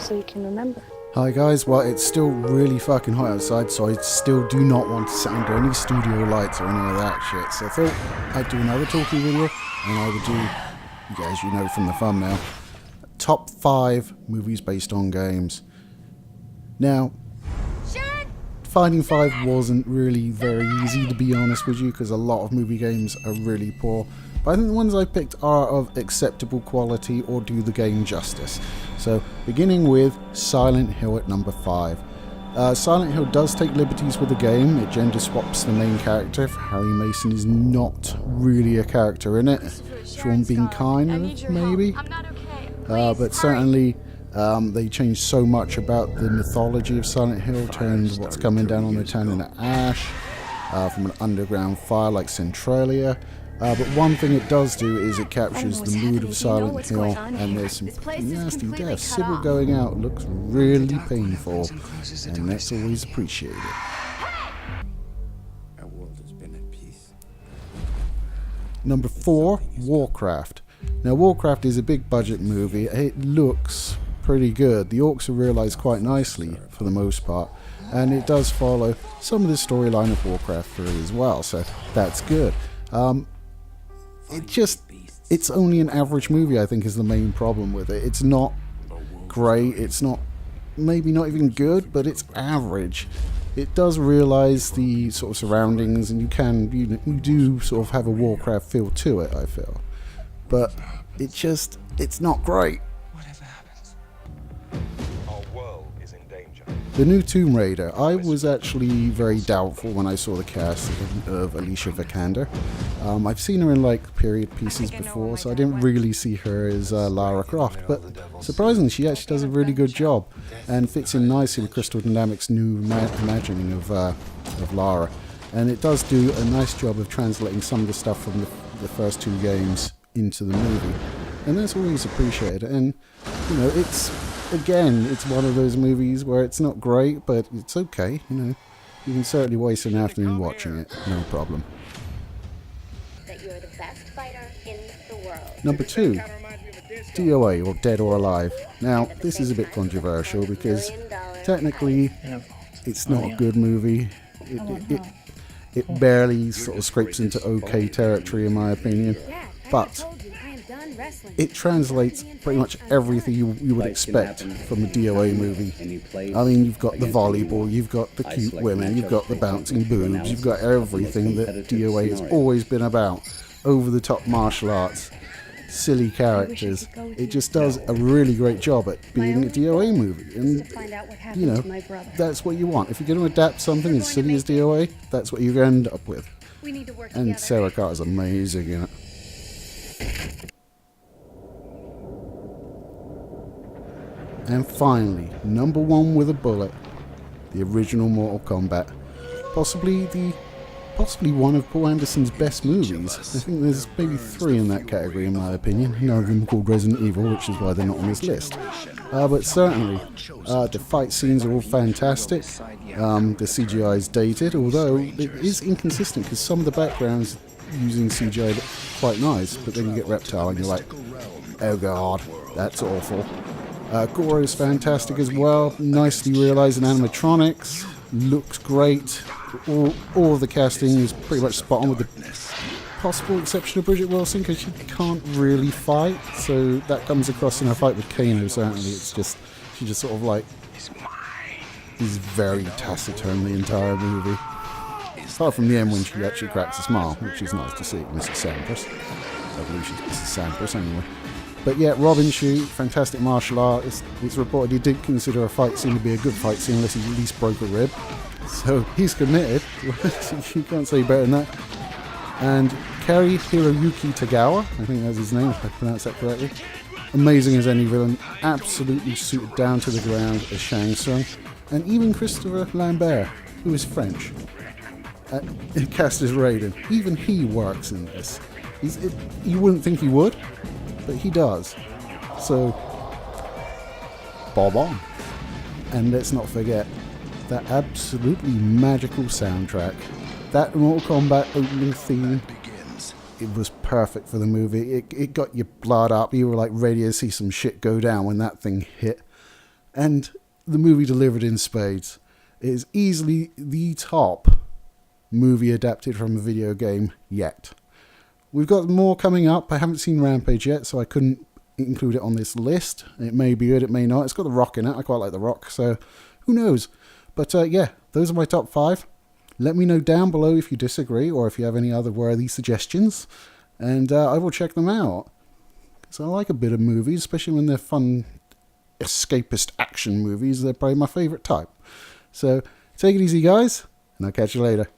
so you can remember. Hi guys, well it's still really fucking hot outside, so I still do not want to sit under any studio lights or any of that shit. So I thought I'd do another talking video, and I would do, as you know from the thumbnail, top 5 movies based on games. Now, finding 5 wasn't really very easy, to be honest with you, because a lot of movie games are really poor. But I think the ones I picked are of acceptable quality or do the game justice. So, beginning with Silent Hill at number 5. Silent Hill does take liberties with the game. It gender swaps the main character. Harry Mason is not really a character in it. Sean Bean kind of, maybe. But certainly, they changed so much about the mythology of Silent Hill, turned what's coming down on the town into ash, from an underground fire like Centralia. But one thing it does do is it captures the mood of Silent Hill, and there's some nasty deaths. Sybil going out looks really painful, and that's always appreciated. Our world has been at peace. Number 4, Warcraft. Now, Warcraft is a big budget movie. It looks pretty good. The orcs are realised quite nicely for the most part, and it does follow some of the storyline of Warcraft 3 as well, so that's good. It's only an average movie, I think, is the main problem with it. It's not great, it's not, maybe not even good, but it's average. It does realise the sort of surroundings, and you do sort of have a Warcraft feel to it, I feel. But it's not great. Whatever happens, our world is in danger. The new Tomb Raider, I was actually very doubtful when I saw the cast of Alicia Vikander. I've seen her in like period pieces before, so I didn't really see her as Lara Croft, but surprisingly she actually does a really good job and fits in nicely with Crystal Dynamics' new imagining of Lara. And it does do a nice job of translating some of the stuff from the first 2 games into the movie, and that's always appreciated. And you know, it's one of those movies where it's not great, but it's okay. You know, you can certainly waste an afternoon watching it, no problem. That you're the best fighter in the world. Number 2, DOA, or Dead or Alive. Now, this is a bit controversial because technically it's not a good movie. It barely sort of scrapes into okay territory in my opinion, but it translates pretty much everything you would expect from a DOA movie. I mean, you've got the volleyball, you've got the cute women, you've got the bouncing boobs, you've got everything that DOA has always been about. Over-the-top martial arts, silly characters. It just does a really great job at being a DOA movie, and you know, that's what you want. If you're going to adapt something as silly as DOA, that's what you're going to end up with. And Sarah Carter's amazing in it. And finally, number 1 with a bullet, the original Mortal Kombat. Possibly one of Paul Anderson's best movies. I think there's maybe 3 in that category in my opinion. None of them are called Resident Evil, which is why they're not on this list. But certainly, the fight scenes are all fantastic. The CGI is dated, although it is inconsistent because some of the backgrounds using CGI look quite nice, but then you get Reptile and you're like, oh god, that's awful. Goro's fantastic as well, nicely realised in animatronics, looks great. All of the casting is pretty much spot on, with the possible exception of Bridget Wilson because she can't really fight, so that comes across in her fight with Kano. Certainly, she just sort of like is very taciturn the entire movie. Apart from the end when she actually cracks a smile, which is nice to see, Mrs. Sampras. I believe she's Mrs. Sampras anyway. But yeah, Robin Shute, fantastic martial artist. It's reported he did consider a fight scene to be a good fight scene unless he at least broke a rib. So he's committed. You can't say better than that. And Kari Hiroyuki Tagawa, I think that's his name if I pronounce that correctly. Amazing as any villain, absolutely suited down to the ground as Shang Tsung. And even Christopher Lambert, who is French, cast as Raiden. Even he works in this. You wouldn't think he would, but he does. So, bob on. And let's not forget that absolutely magical soundtrack. That Mortal Kombat opening theme, it was perfect for the movie. It got your blood up. You were like ready to see some shit go down when that thing hit. And the movie delivered in spades. It is easily the top movie adapted from a video game yet. We've got more coming up. I haven't seen Rampage yet, so I couldn't include it on this list. It may be good, it may not. It's got The Rock in it. I quite like The Rock, so who knows? But yeah, those are my top 5. Let me know down below if you disagree or if you have any other worthy suggestions, and I will check them out. Because I like a bit of movies, especially when they're fun, escapist action movies. They're probably my favourite type. So take it easy, guys, and I'll catch you later.